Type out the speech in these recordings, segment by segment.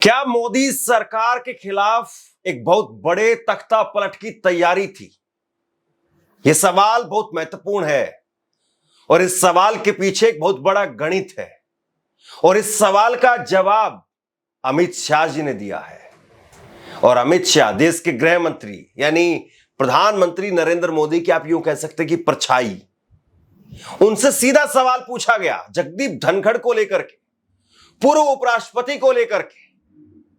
क्या मोदी सरकार के खिलाफ एक बहुत बड़े तख्ता पलट की तैयारी थी? यह सवाल बहुत महत्वपूर्ण है और इस सवाल के पीछे एक बहुत बड़ा गणित है और इस सवाल का जवाब अमित शाह जी ने दिया है। और अमित शाह देश के गृह मंत्री यानी प्रधानमंत्री नरेंद्र मोदी की आप यूं कह सकते कि परछाई, उनसे सीधा सवाल पूछा गया जगदीप धनखड़ को लेकर के, पूर्व उपराष्ट्रपति को लेकर के,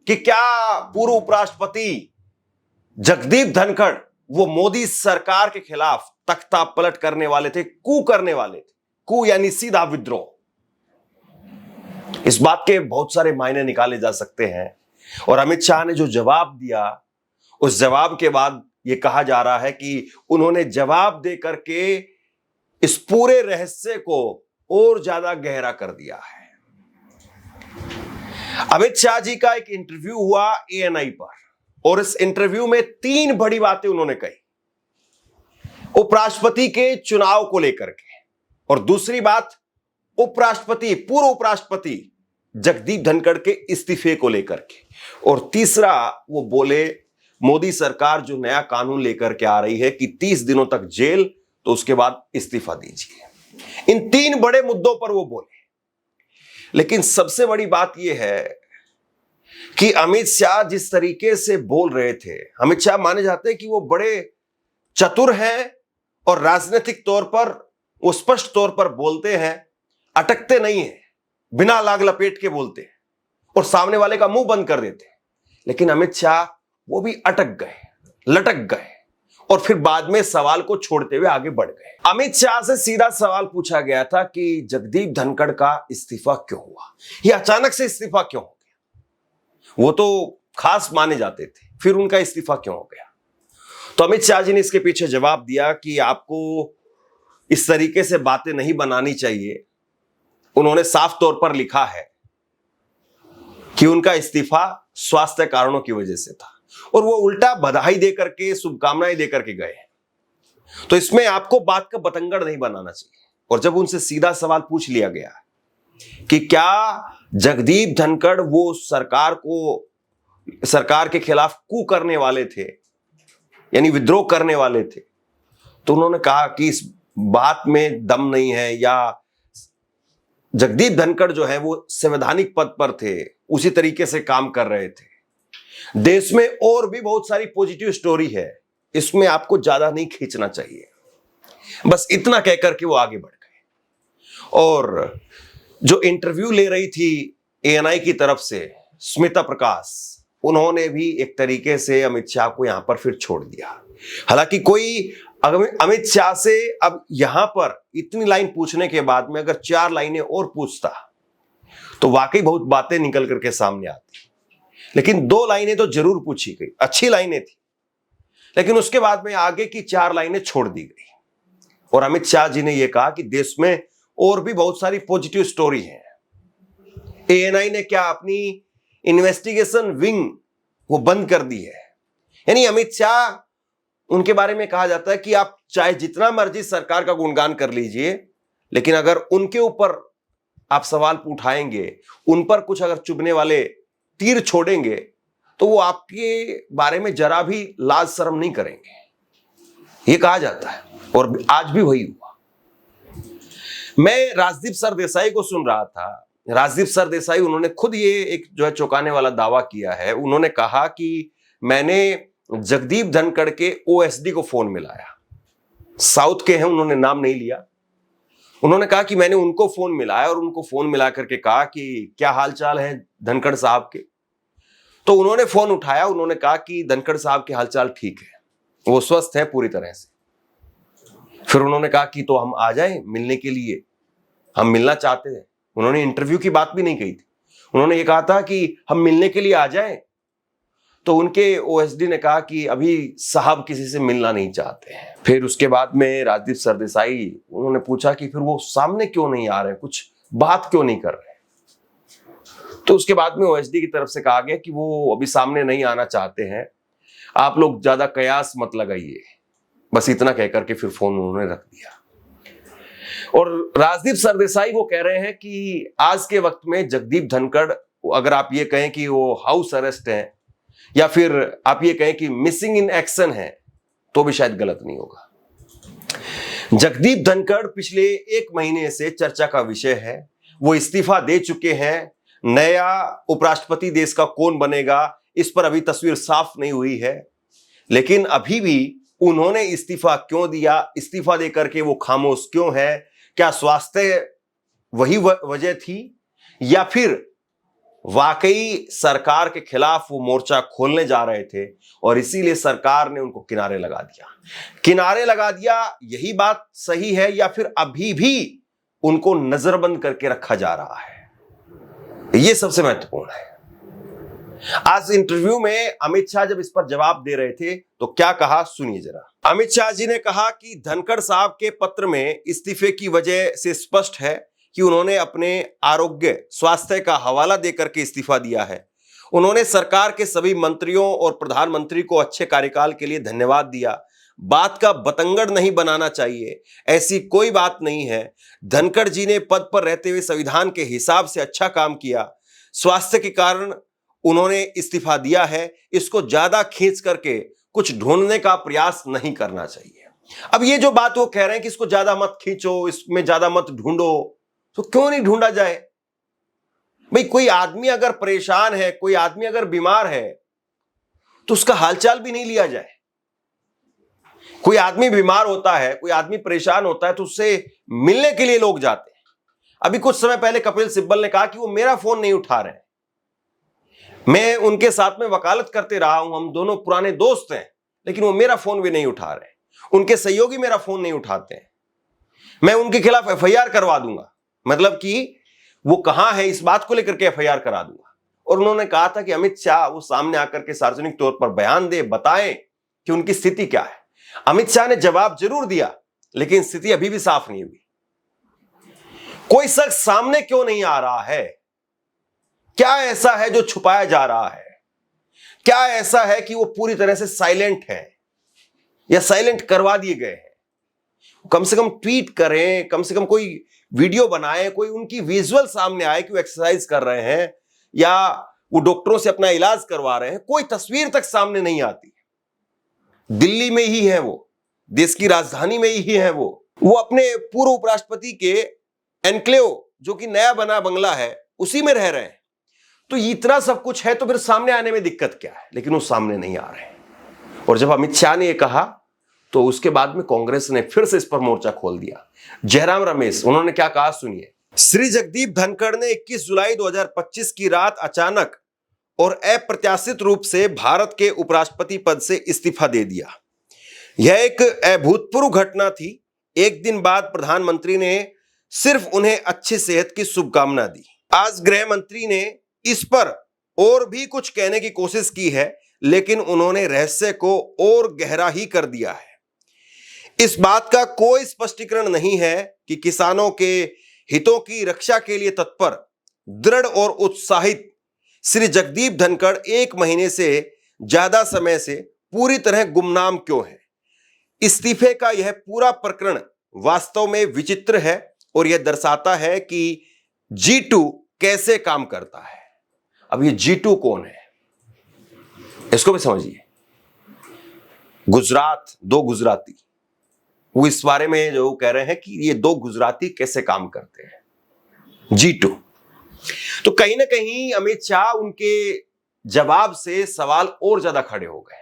कि क्या पूर्व उपराष्ट्रपति जगदीप धनखड़ वो मोदी सरकार के खिलाफ तख्ता पलट करने वाले थे, कू करने वाले थे। कू यानी सीधा विद्रोह। इस बात के बहुत सारे मायने निकाले जा सकते हैं और अमित शाह ने जो जवाब दिया, उस जवाब के बाद यह कहा जा रहा है कि उन्होंने जवाब दे करके इस पूरे रहस्य को और ज्यादा गहरा कर दिया है। अमित शाह जी का एक इंटरव्यू हुआ ANI पर और इस इंटरव्यू में 3 बड़ी बातें उन्होंने कही। उपराष्ट्रपति के चुनाव को लेकर के, और दूसरी बात उपराष्ट्रपति, पूर्व उपराष्ट्रपति जगदीप धनखड़ के इस्तीफे को लेकर के, और तीसरा वो बोले मोदी सरकार जो नया कानून लेकर के आ रही है कि 30 दिनों तक जेल, तो उसके बाद इस्तीफा दीजिए। इन 3 बड़े मुद्दों पर वो बोले। लेकिन सबसे बड़ी बात यह है कि अमित शाह जिस तरीके से बोल रहे थे, अमित शाह माने जाते हैं कि वो बड़े चतुर हैं और राजनीतिक तौर पर वो स्पष्ट तौर पर बोलते हैं, अटकते नहीं हैं, बिना लाग लपेट के बोलते हैं और सामने वाले का मुंह बंद कर देते हैं। लेकिन अमित शाह वो भी अटक गए, लटक गए और फिर बाद में सवाल को छोड़ते हुए आगे बढ़ गए। अमित शाह से सीधा सवाल पूछा गया था कि जगदीप धनखड़ का इस्तीफा क्यों हुआ, ये अचानक से इस्तीफा क्यों हो गया? वो तो खास माने जाते थे, फिर उनका इस्तीफा क्यों हो गया? तो अमित शाह जी ने इसके पीछे जवाब दिया कि आपको इस तरीके से बातें नहीं बनानी चाहिए। उन्होंने साफ तौर पर लिखा है कि उनका इस्तीफा स्वास्थ्य कारणों की वजह से था और वो उल्टा बधाई देकर के, शुभकामनाएं देकर के गए। तो इसमें आपको बात का बतंगड़ नहीं बनाना चाहिए। और जब उनसे सीधा सवाल पूछ लिया गया कि क्या जगदीप धनखड़ वो सरकार के खिलाफ कू करने वाले थे, यानी विद्रोह करने वाले थे, तो उन्होंने कहा कि इस बात में दम नहीं है, या जगदीप धनखड़ जो है वो संवैधानिक पद पर थे, उसी तरीके से काम कर रहे थे। देश में और भी बहुत सारी पॉजिटिव स्टोरी है, इसमें आपको ज्यादा नहीं खींचना चाहिए। बस इतना कहकर के वो आगे बढ़ गए। और जो इंटरव्यू ले रही थी ANI की तरफ से स्मिता प्रकाश, उन्होंने भी एक तरीके से अमित शाह को यहां पर फिर छोड़ दिया। हालांकि कोई अमित शाह से अब यहां पर इतनी लाइन पूछने के बाद में अगर 4 लाइनें और पूछता तो वाकई बहुत बातें निकल करके सामने आती। लेकिन 2 लाइनें तो जरूर पूछी गई, अच्छी लाइनें थी, लेकिन उसके बाद में आगे की 4 लाइनें छोड़ दी गई। और अमित शाह जी ने यह कहा कि देश में और भी बहुत सारी पॉजिटिव स्टोरी है। ANI ने क्या अपनी इन्वेस्टिगेशन विंग वो बंद कर दी है। यानी अमित शाह, उनके बारे में कहा जाता है कि आप चाहे जितना मर्जी सरकार का गुणगान कर लीजिए, लेकिन अगर उनके ऊपर आप सवाल उठाएंगे, उन पर कुछ अगर चुभने वाले तीर छोड़ेंगे, तो वो आपके बारे में जरा भी लाज शर्म नहीं करेंगे, ये कहा जाता है। और आज भी वही हुआ। मैं राजदीप सरदेसाई को सुन रहा था। राजदीप सरदेसाई, उन्होंने खुद ये एक जो है चौंकाने वाला दावा किया है। उन्होंने कहा कि मैंने जगदीप धनखड़ के OSD को फोन मिलाया, साउथ के हैं, उन्होंने नाम नहीं लिया। उन्होंने कहा कि मैंने उनको फोन मिलाया और उनको फोन मिला करके कहा कि क्या हालचाल है धनखड़ साहब के। तो उन्होंने फोन उठाया, उन्होंने कहा कि धनखड़ साहब के हालचाल ठीक है, वो स्वस्थ है पूरी तरह से। फिर उन्होंने कहा कि तो हम आ जाएं मिलने के लिए, हम मिलना चाहते हैं। उन्होंने इंटरव्यू की बात भी नहीं कही थी, उन्होंने ये कहा था कि हम मिलने के लिए आ जाएं। तो उनके OSD ने कहा कि अभी साहब किसी से मिलना नहीं चाहते हैं। फिर उसके बाद में राजदीप सरदेसाई, उन्होंने पूछा कि फिर वो सामने क्यों नहीं आ रहे, कुछ बात क्यों नहीं कर रहे। तो उसके बाद में OSD की तरफ से कहा गया कि वो अभी सामने नहीं आना चाहते हैं, आप लोग ज्यादा कयास मत लगाइए। बस इतना कहकर के फिर फोन उन्होंने रख दिया। और राजदीप सरदेसाई वो कह रहे हैं कि आज के वक्त में जगदीप धनखड़ अगर आप ये कहें कि वो हाउस अरेस्ट है, या फिर आप ये कहें कि मिसिंग इन एक्शन है, तो भी शायद गलत नहीं होगा। जगदीप धनखड़ पिछले 1 महीने से चर्चा का विषय है। वो इस्तीफा दे चुके हैं। नया उपराष्ट्रपति देश का कौन बनेगा, इस पर अभी तस्वीर साफ नहीं हुई है, लेकिन अभी भी उन्होंने इस्तीफा क्यों दिया, इस्तीफा देकर के वो खामोश क्यों है? क्या स्वास्थ्य वही वजह थी, या फिर वाकई सरकार के खिलाफ वो मोर्चा खोलने जा रहे थे और इसीलिए सरकार ने उनको किनारे लगा दिया? किनारे लगा दिया, यही बात सही है, या फिर अभी भी उनको नजरबंद करके रखा जा रहा है? ये सबसे महत्वपूर्ण है। आज इंटरव्यू में अमित शाह जब इस पर जवाब दे रहे थे तो क्या कहा, सुनिए जरा। अमित शाह जी ने कहा कि धनखड़ साहब के पत्र में इस्तीफे की वजह से स्पष्ट है कि उन्होंने अपने आरोग्य स्वास्थ्य का हवाला देकर के इस्तीफा दिया है। उन्होंने सरकार के सभी मंत्रियों और प्रधानमंत्री को अच्छे कार्यकाल के लिए धन्यवाद दिया। बात का बतंगड़ नहीं बनाना चाहिए, ऐसी कोई बात नहीं है। धनखड़ जी ने पद पर रहते हुए संविधान के हिसाब से अच्छा काम किया। स्वास्थ्य के कारण उन्होंने इस्तीफा दिया है। इसको ज्यादा खींच करके कुछ ढूंढने का प्रयास नहीं करना चाहिए। अब ये जो बात वो कह रहे हैं कि इसको ज्यादा मत खींचो, इसमें ज्यादा मत ढूंढो, तो क्यों नहीं ढूंढा जाए भाई? कोई आदमी अगर परेशान है, कोई आदमी अगर बीमार है, तो उसका हालचाल भी नहीं लिया जाए? कोई आदमी बीमार होता है, कोई आदमी परेशान होता है, तो उससे मिलने के लिए लोग जाते हैं। अभी कुछ समय पहले कपिल सिब्बल ने कहा कि वो मेरा फोन नहीं उठा रहे हैं। मैं उनके साथ में वकालत करते रहा हूं, हम दोनों पुराने दोस्त हैं, लेकिन वो मेरा फोन भी नहीं उठा रहे। उनके सहयोगी मेरा फोन नहीं उठाते हैं। मैं उनके खिलाफ एफआईआर करवा दूंगा, मतलब कि वो कहां है इस बात को लेकर के एफआईआर करा दूंगा। और उन्होंने कहा था कि अमित शाह वो सामने आकर के सार्वजनिक तौर पर बयान दे, बताएं कि उनकी स्थिति क्या है। अमित शाह ने जवाब जरूर दिया, लेकिन स्थिति अभी भी साफ नहीं हुई। कोई शख्स सामने क्यों नहीं आ रहा है? क्या ऐसा है जो छुपाया जा रहा है? क्या ऐसा है कि वो पूरी तरह से साइलेंट है या साइलेंट करवा दिए गए हैं? कम से कम ट्वीट करें, कम से कम कोई वीडियो बनाए, कोई उनकी विजुअल सामने आए कि वो एक्सरसाइज कर रहे हैं या वो डॉक्टरों से अपना इलाज करवा रहे हैं। कोई तस्वीर तक सामने नहीं आती। दिल्ली में ही है वो, देश की राजधानी में ही है वो अपने पूर्व उपराष्ट्रपति के एनक्लेव, जो कि नया बना बंगला है, उसी में रह रहे हैं। तो इतना सब कुछ है, तो फिर सामने आने में दिक्कत क्या है? लेकिन वो सामने नहीं आ रहे हैं। और जब अमित शाह ने ये कहा तो उसके बाद में कांग्रेस ने फिर से इस पर मोर्चा खोल दिया। जयराम रमेश, उन्होंने क्या कहा, सुनिए। श्री जगदीप धनखड़ ने 21 जुलाई 2025 की रात अचानक और अप्रत्याशित रूप से भारत के उपराष्ट्रपति पद से इस्तीफा दे दिया। यह एक अभूतपूर्व घटना थी। एक दिन बाद प्रधानमंत्री ने सिर्फ उन्हें अच्छी सेहत की शुभकामना दी। आज गृह मंत्री ने इस पर और भी कुछ कहने की कोशिश की है, लेकिन उन्होंने रहस्य को और गहरा ही कर दिया है। इस बात का कोई स्पष्टीकरण नहीं है कि किसानों के हितों की रक्षा के लिए तत्पर, दृढ़ और उत्साहित श्री जगदीप धनखड़ 1 महीने से ज्यादा समय से पूरी तरह गुमनाम क्यों है। इस्तीफे का यह पूरा प्रकरण वास्तव में विचित्र है और यह दर्शाता है कि G2 कैसे काम करता है। अब ये G2 कौन है, इसको भी समझिए। गुजरात, 2 गुजराती, वो इस बारे में जो कह रहे हैं कि ये 2 गुजराती कैसे काम करते हैं, G2। तो कहीं ना कहीं अमित शाह उनके जवाब से सवाल और ज्यादा खड़े हो गए।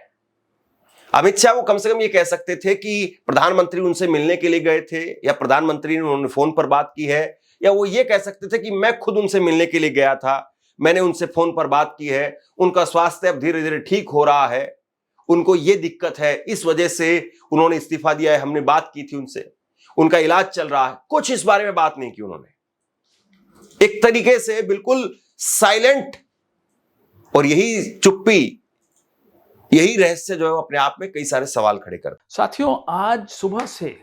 अमित शाह वो कम से कम ये कह सकते थे कि प्रधानमंत्री उनसे मिलने के लिए गए थे, या प्रधानमंत्री ने उन्होंने फोन पर बात की है, या वो ये कह सकते थे कि मैं खुद उनसे मिलने के लिए गया था, मैंने उनसे फोन पर बात की है, उनका स्वास्थ्य अब धीरे धीरे ठीक हो रहा है, उनको ये दिक्कत है, इस वजह से उन्होंने इस्तीफा दिया है, हमने बात की थी उनसे, उनका इलाज चल रहा है। कुछ इस बारे में बात नहीं की उन्होंने। एक तरीके से बिल्कुल साइलेंट, और यही चुप्पी, यही रहस्य जो है अपने आप में कई सारे सवाल खड़े कर। साथियों, आज सुबह से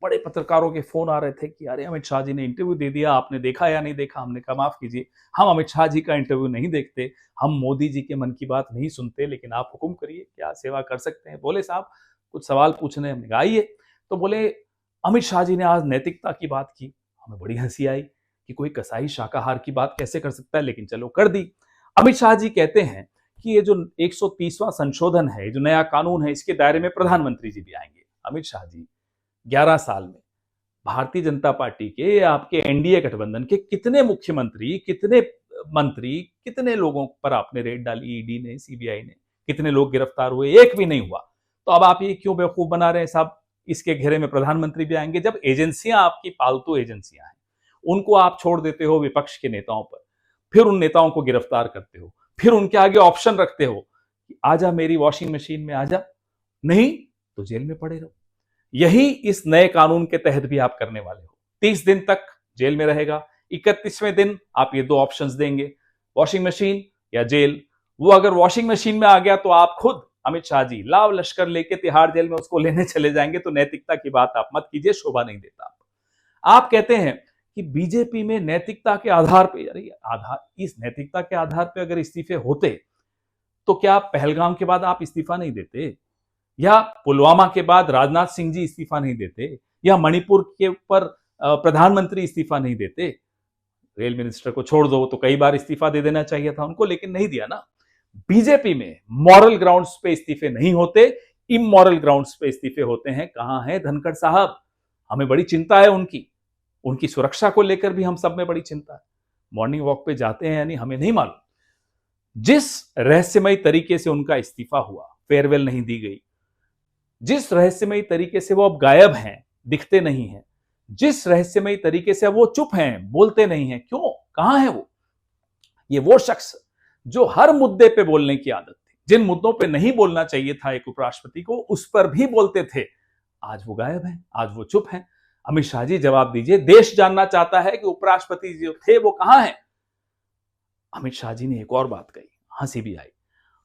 बड़े पत्रकारों के फोन आ रहे थे कि अरे अमित शाह जी ने इंटरव्यू दे दिया, आपने देखा या नहीं देखा। हमने कहा माफ कीजिए, हम अमित शाह जी का इंटरव्यू नहीं देखते, हम मोदी जी के मन की बात नहीं सुनते, लेकिन आप हुक्म करिए, क्या सेवा कर सकते हैं। बोले साहब कुछ सवाल पूछने, हमने कहा आइए। तो बोले अमित शाह जी ने आज नैतिकता की बात की, हमें बड़ी हंसी आई कि कोई कसाई शाकाहार की बात कैसे कर सकता है, लेकिन चलो कर दी। अमित शाह जी कहते हैं कि ये जो 130वां संशोधन है, जो नया कानून है, इसके दायरे में प्रधानमंत्री जी भी आएंगे। अमित शाह जी 11 साल में भारतीय जनता पार्टी के, आपके एनडीए गठबंधन के कितने मुख्यमंत्री, कितने मंत्री, कितने लोगों पर आपने रेड डाली, ईडी ने, सीबीआई ने, कितने लोग गिरफ्तार हुए, एक भी नहीं हुआ। तो अब आप ये क्यों बेवकूफ बना रहे हैं साहब? इसके घेरे में प्रधानमंत्री भी आएंगे। जब एजेंसियां आपकी पालतू एजेंसियां हैं, उनको आप छोड़ देते हो विपक्ष के नेताओं पर, फिर उन नेताओं को गिरफ्तार करते हो, फिर उनके आगे ऑप्शन रखते हो कि आजा मेरी वॉशिंग मशीन में आजा, नहीं तो जेल में पड़े रहो। यही इस नए कानून के तहत भी आप करने वाले हो। 30 दिन तक जेल में रहेगा, 31वें दिन आप ये 2 ऑप्शंस देंगे, वॉशिंग मशीन या जेल। वो अगर वॉशिंग मशीन में आ गया तो आप खुद अमित शाह जी लाव लश्कर लेके तिहाड़ जेल में उसको लेने चले जाएंगे। तो नैतिकता की बात आप मत कीजिए, शोभा नहीं देता। आप कहते हैं कि बीजेपी में नैतिकता के आधार पर, इस नैतिकता के आधार पर अगर इस्तीफे होते तो क्या पहलगाम के बाद आप इस्तीफा नहीं देते, या पुलवामा के बाद राजनाथ सिंह जी इस्तीफा नहीं देते, या मणिपुर के ऊपर प्रधानमंत्री इस्तीफा नहीं देते? रेल मिनिस्टर को छोड़ दो तो कई बार इस्तीफा दे देना चाहिए था उनको, लेकिन नहीं दिया ना। बीजेपी में मॉरल ग्राउंड्स पे इस्तीफे नहीं होते, इमोरल ग्राउंड्स पे इस्तीफे होते हैं। कहां है धनखड़ साहब? हमें बड़ी चिंता है उनकी सुरक्षा को लेकर भी हम सब में बड़ी चिंता है। मॉर्निंग वॉक पे जाते हैं यानी हमें नहीं मालूम। जिस रहस्यमय तरीके से उनका इस्तीफा हुआ, फेयरवेल नहीं दी गई, जिस रहस्यमय तरीके से वो अब गायब हैं, दिखते नहीं हैं, जिस रहस्यमय तरीके से अब वो चुप हैं, बोलते नहीं हैं, क्यों, कहां है वो? ये वो शख्स जो हर मुद्दे पे बोलने की आदत थी, जिन मुद्दों पे नहीं बोलना चाहिए था एक उपराष्ट्रपति को, उस पर भी बोलते थे, आज वो गायब हैं, आज वो चुप हैं। अमित शाह जी जवाब दीजिए, देश जानना चाहता है कि उपराष्ट्रपति जो थे वो कहां हैं। अमित शाह जी ने एक और बात कही, हंसी भी आई।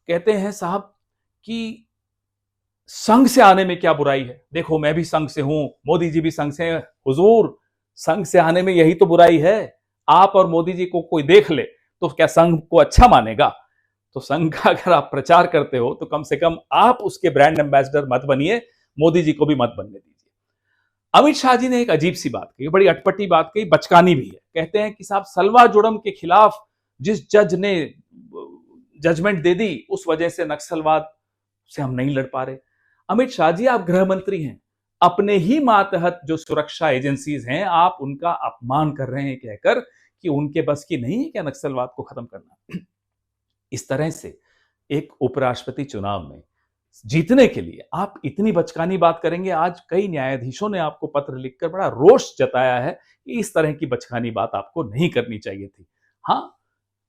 कहते हैं साहब कि संघ से आने में क्या बुराई है? देखो मैं भी संघ से हूं, मोदी जी भी संघ से हैं। हुजूर, संघ से आने में यही तो बुराई है। आप और मोदी जी को कोई देख ले तो क्या संघ को अच्छा मानेगा? तो संघ का अगर आप प्रचार करते हो तो कम से कम आप उसके ब्रांड एम्बेसडर मत बनिए, मोदी जी को भी मत बनने दीजिए। अमित शाह जी ने एक अजीब सी बात कही, बड़ी अटपटी बात कही, बचकानी भी है। कहते हैं कि साहब सलवा जुड़म के खिलाफ जिस जज ने जजमेंट दे दी, उस वजह से नक्सलवाद से हम नहीं लड़ पा रहे। अमित शाह जी, आप गृह मंत्री हैं, अपने ही मातहत जो सुरक्षा एजेंसीज हैं, आप उनका अपमान कर रहे हैं कहकर कि उनके बस की नहीं है क्या नक्सलवाद को खत्म करना। इस तरह से एक उपराष्ट्रपति चुनाव में जीतने के लिए आप इतनी बचकानी बात करेंगे। आज कई न्यायाधीशों ने आपको पत्र लिखकर बड़ा रोष जताया है कि इस तरह की बचकानी बात आपको नहीं करनी चाहिए थी। हाँ,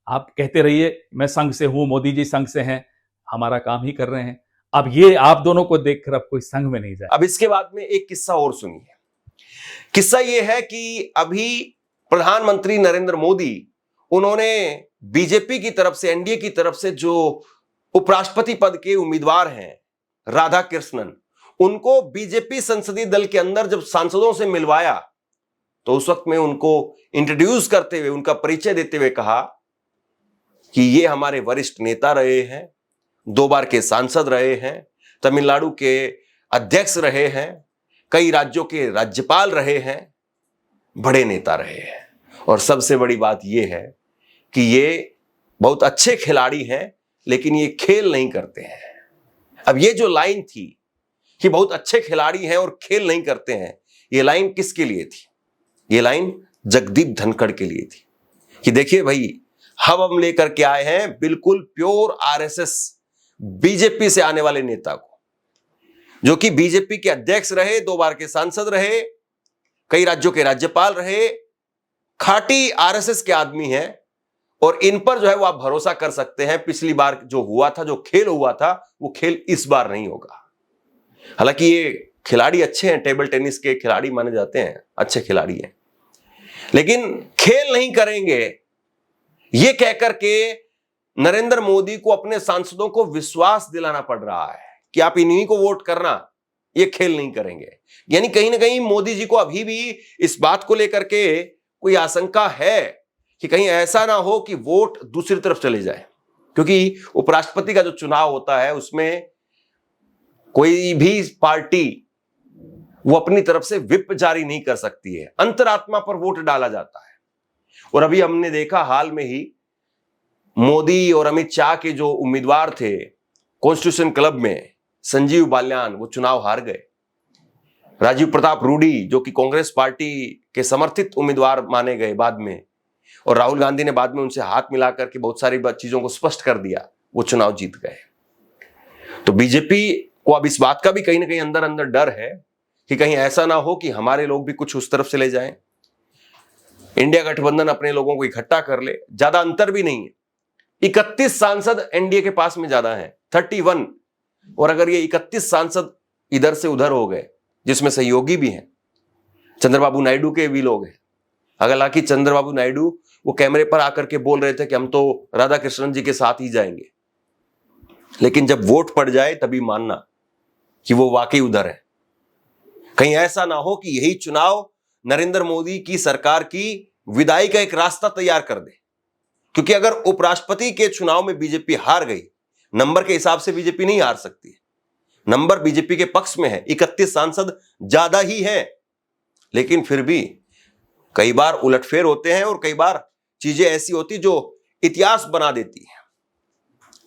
आप कहते रहिए मैं संघ से हूं, मोदी जी संघ से हैं, हमारा काम ही कर रहे हैं। अब ये आप दोनों को देखकर अब कोई संघ में नहीं जाए। अब इसके बाद में एक किस्सा और सुनिए। किस्सा ये है कि अभी प्रधानमंत्री नरेंद्र मोदी, उन्होंने बीजेपी की तरफ से, एनडीए की तरफ से जो उपराष्ट्रपति पद के उम्मीदवार हैं राधा कृष्णन, उनको बीजेपी संसदीय दल के अंदर जब सांसदों से मिलवाया तो उस वक्त में उनको इंट्रोड्यूस करते हुए, उनका परिचय देते हुए कहा कि ये हमारे वरिष्ठ नेता रहे हैं, 2 बार के सांसद रहे हैं, तमिलनाडु के अध्यक्ष रहे हैं, कई राज्यों के राज्यपाल रहे हैं, बड़े नेता रहे हैं, और सबसे बड़ी बात यह है कि ये बहुत अच्छे खिलाड़ी हैं, लेकिन ये खेल नहीं करते हैं। अब ये जो लाइन थी कि बहुत अच्छे खिलाड़ी हैं और खेल नहीं करते हैं, ये लाइन किसके लिए थी? ये लाइन जगदीप धनखड़ के लिए थी कि देखिए भाई, हम लेकर के आए हैं बिल्कुल प्योर आरएसएस, बीजेपी से आने वाले नेता को, जो कि बीजेपी के अध्यक्ष रहे, 2 बार के सांसद रहे, कई राज्यों के राज्यपाल रहे, खाटी आरएसएस के आदमी हैं, और इन पर जो है वो आप भरोसा कर सकते हैं। पिछली बार जो हुआ था, जो खेल हुआ था, वो खेल इस बार नहीं होगा। हालांकि ये खिलाड़ी अच्छे हैं, टेबल टेनिस के खिलाड़ी माने जाते हैं, अच्छे खिलाड़ी हैं, लेकिन खेल नहीं करेंगे ये कहकर के नरेंद्र मोदी को अपने सांसदों को विश्वास दिलाना पड़ रहा है कि आप इन्हीं को वोट करना, ये खेल नहीं करेंगे। यानी कहीं ना कहीं मोदी जी को अभी भी इस बात को लेकर के कोई आशंका है कि कहीं ऐसा ना हो कि वोट दूसरी तरफ चले जाए, क्योंकि उपराष्ट्रपति का जो चुनाव होता है उसमें कोई भी पार्टी वो अपनी तरफ से व्हिप जारी नहीं कर सकती है, अंतरात्मा पर वोट डाला जाता है। और अभी हमने देखा हाल में ही मोदी और अमित शाह के जो उम्मीदवार थे कॉन्स्टिट्यूशन क्लब में, संजीव बालियान, वो चुनाव हार गए। राजीव प्रताप रूडी जो कि कांग्रेस पार्टी के समर्थित उम्मीदवार माने गए बाद में, और राहुल गांधी ने बाद में उनसे हाथ मिलाकर के बहुत सारी चीजों को स्पष्ट कर दिया, वो चुनाव जीत गए। तो बीजेपी को अब इस बात का भी कहीं ना कहीं अंदर अंदर डर है कि कहीं ऐसा ना हो कि हमारे लोग भी कुछ उस तरफ से ले जाएं। इंडिया गठबंधन अपने लोगों को इकट्ठा कर ले, ज्यादा अंतर भी नहीं है, 31 सांसद एनडीए के पास में ज्यादा है, 31। और अगर ये 31 सांसद इधर से उधर हो गए, जिसमें सहयोगी भी हैं, चंद्रबाबू नायडू के भी लोग हैं। हालांकि चंद्रबाबू नायडू वो कैमरे पर आकर के बोल रहे थे कि हम तो राधा कृष्णन जी के साथ ही जाएंगे, लेकिन जब वोट पड़ जाए तभी मानना कि वो वाकई उधर है। कहीं ऐसा ना हो कि यही चुनाव नरेंद्र मोदी की सरकार की विदाई का एक रास्ता तैयार कर दे। क्योंकि अगर उपराष्ट्रपति के चुनाव में बीजेपी हार गई, नंबर के हिसाब से बीजेपी नहीं हार सकती, नंबर बीजेपी के पक्ष में है, 31 सांसद ज्यादा ही है, लेकिन फिर भी कई बार उलटफेर होते हैं और कई बार चीजें ऐसी होती जो इतिहास बना देती है।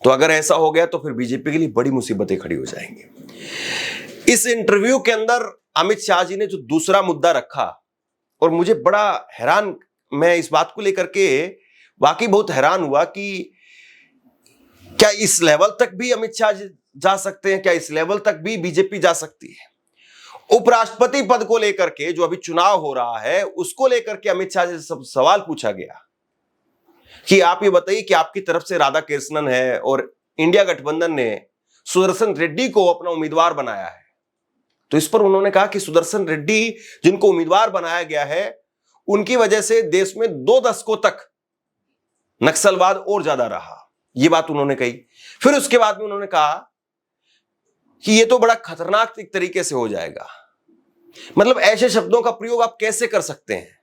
तो अगर ऐसा हो गया तो फिर बीजेपी के लिए बड़ी मुसीबतें खड़ी हो जाएंगी। इस इंटरव्यू के अंदर अमित शाह जी ने जो दूसरा मुद्दा रखा, और मुझे बड़ा हैरान, मैं इस बात को लेकर के वाकई बहुत हैरान हुआ कि क्या इस लेवल तक भी अमित शाह जा सकते हैं, क्या इस लेवल तक भी बीजेपी जा सकती है। उपराष्ट्रपति पद को लेकर के जो अभी चुनाव हो रहा है, उसको लेकर के अमित शाह से सब सवाल पूछा गया कि आप ये बताइए कि आपकी तरफ से राधा कृष्णन है और इंडिया गठबंधन ने सुदर्शन रेड्डी को अपना उम्मीदवार बनाया है। तो इस पर उन्होंने कहा कि सुदर्शन रेड्डी जिनको उम्मीदवार बनाया गया है, उनकी वजह से देश में 2 दशकों तक नक्सलवाद और ज्यादा रहा, ये बात उन्होंने कही। फिर उसके बाद में उन्होंने कहा कि ये तो बड़ा खतरनाक एक तरीके से हो जाएगा। मतलब ऐसे शब्दों का प्रयोग आप कैसे कर सकते हैं,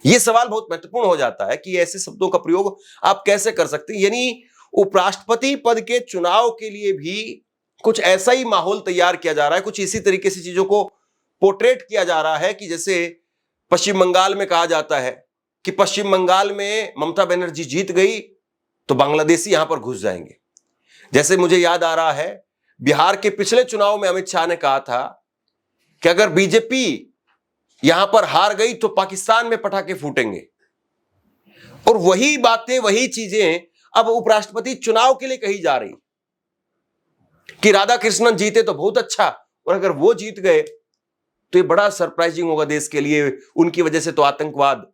यह सवाल बहुत महत्वपूर्ण हो जाता है कि ऐसे शब्दों का प्रयोग आप कैसे कर सकते हैं। यानी उपराष्ट्रपति पद के चुनाव के लिए भी कुछ ऐसा ही माहौल तैयार किया जा रहा है, कुछ इसी तरीके से चीजों को पोर्ट्रेट किया जा रहा है कि जैसे पश्चिम बंगाल में कहा जाता है कि पश्चिम बंगाल में ममता बनर्जी जीत गई तो बांग्लादेशी यहां पर घुस जाएंगे। जैसे मुझे याद आ रहा है बिहार के पिछले चुनाव में अमित शाह ने कहा था कि अगर बीजेपी यहां पर हार गई तो पाकिस्तान में पटाखे फूटेंगे। और वही बातें, वही चीजें अब उपराष्ट्रपति चुनाव के लिए कही जा रही कि राधा कृष्णन जीते तो बहुत अच्छा, और अगर वो जीत गए तो ये बड़ा सरप्राइजिंग होगा देश के लिए। उनकी वजह से तो आतंकवाद,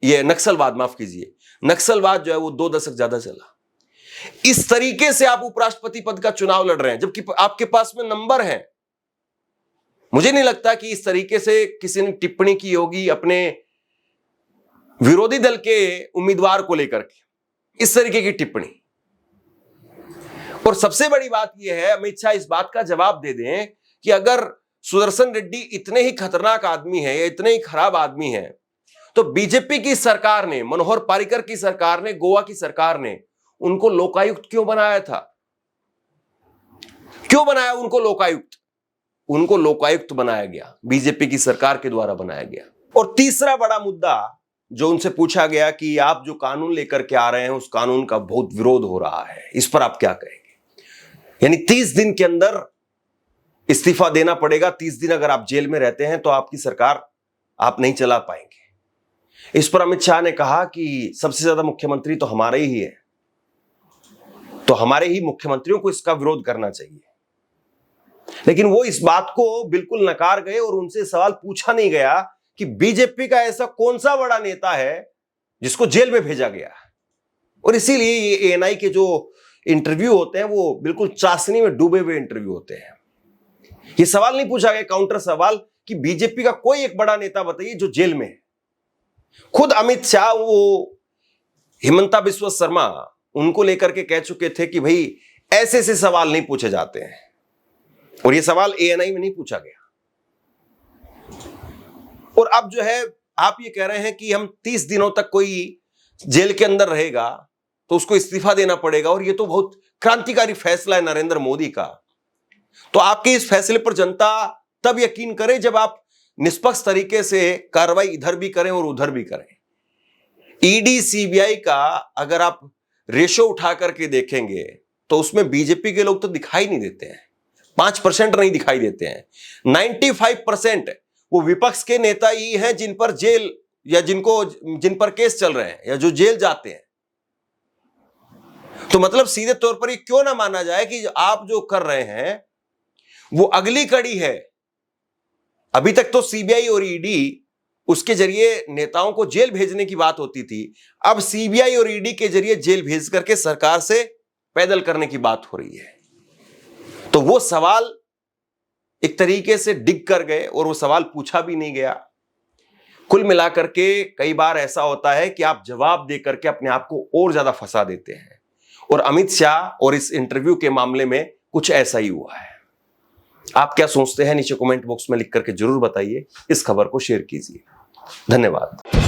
ये नक्सलवाद, माफ कीजिए, नक्सलवाद जो है वो 2 दशक ज्यादा चला। इस तरीके से आप उपराष्ट्रपति पद का चुनाव लड़ रहे हैं जबकि आपके पास में नंबर है। मुझे नहीं लगता कि इस तरीके से किसी ने टिप्पणी की होगी अपने विरोधी दल के उम्मीदवार को लेकर के, इस तरीके की टिप्पणी। और सबसे बड़ी बात यह है, अमित शाह इस बात का जवाब दे दें कि अगर सुदर्शन रेड्डी इतने ही खतरनाक आदमी है या इतने ही खराब आदमी है, तो बीजेपी की सरकार ने, मनोहर पर्रिकर की सरकार ने, गोवा की सरकार ने उनको लोकायुक्त क्यों बनाया था? क्यों बनाया उनको लोकायुक्त? उनको लोकायुक्त बनाया गया, बीजेपी की सरकार के द्वारा बनाया गया। और तीसरा बड़ा मुद्दा जो उनसे पूछा गया कि आप जो कानून लेकर के आ रहे हैं उस कानून का बहुत विरोध हो रहा है, इस पर आप क्या कहेंगे? यानी 30 दिन के अंदर इस्तीफा देना पड़ेगा, 30 दिन अगर आप जेल में रहते हैं तो आपकी सरकार आप नहीं चला पाएंगे। इस पर अमित शाह ने कहा कि सबसे ज्यादा मुख्यमंत्री तो हमारे ही है, तो हमारे ही मुख्यमंत्रियों को इसका विरोध करना चाहिए। लेकिन वो इस बात को बिल्कुल नकार गए और उनसे सवाल पूछा नहीं गया कि बीजेपी का ऐसा कौन सा बड़ा नेता है जिसको जेल में भेजा गया। और इसीलिए ये एएनआई के जो इंटरव्यू होते हैं वो बिल्कुल चाशनी में डूबे हुए इंटरव्यू होते हैं। ये सवाल नहीं पूछा गया, काउंटर सवाल, कि बीजेपी का कोई एक बड़ा नेता बताइए जो जेल में है। खुद अमित शाह वो हिमंता बिस्वा शर्मा उनको लेकर के कह चुके थे कि भाई ऐसे ऐसे सवाल नहीं पूछे जाते हैं, और ये सवाल एएनआई में नहीं पूछा गया। और अब जो है आप ये कह रहे हैं कि हम 30 दिनों तक कोई जेल के अंदर रहेगा तो उसको इस्तीफा देना पड़ेगा, और ये तो बहुत क्रांतिकारी फैसला है नरेंद्र मोदी का। तो आपके इस फैसले पर जनता तब यकीन करे जब आप निष्पक्ष तरीके से कार्रवाई इधर भी करें और उधर भी करें। ईडी सीबीआई का अगर आप रेशो उठा करके देखेंगे तो उसमें बीजेपी के लोग तो दिखाई नहीं देते हैं, 5% नहीं दिखाई देते हैं। 95% वो विपक्ष के नेता ही हैं जिन पर जेल या जिन पर केस चल रहे हैं या जो जेल जाते हैं। तो मतलब सीधे तौर पर ये क्यों ना माना जाए कि आप जो कर रहे हैं वो अगली कड़ी है। अभी तक तो सीबीआई और ईडी उसके जरिए नेताओं को जेल भेजने की बात होती थी, अब सीबीआई और ईडी के जरिए जेल भेज करके सरकार से पैदल करने की बात हो रही है। तो वो सवाल एक तरीके से डिग कर गए और वो सवाल पूछा भी नहीं गया। कुल मिलाकर के कई बार ऐसा होता है कि आप जवाब दे करके अपने आप को और ज्यादा फंसा देते हैं, और अमित शाह और इस इंटरव्यू के मामले में कुछ ऐसा ही हुआ है। आप क्या सोचते हैं नीचे कमेंट बॉक्स में लिख करके जरूर बताइए। इस खबर को शेयर कीजिए। धन्यवाद।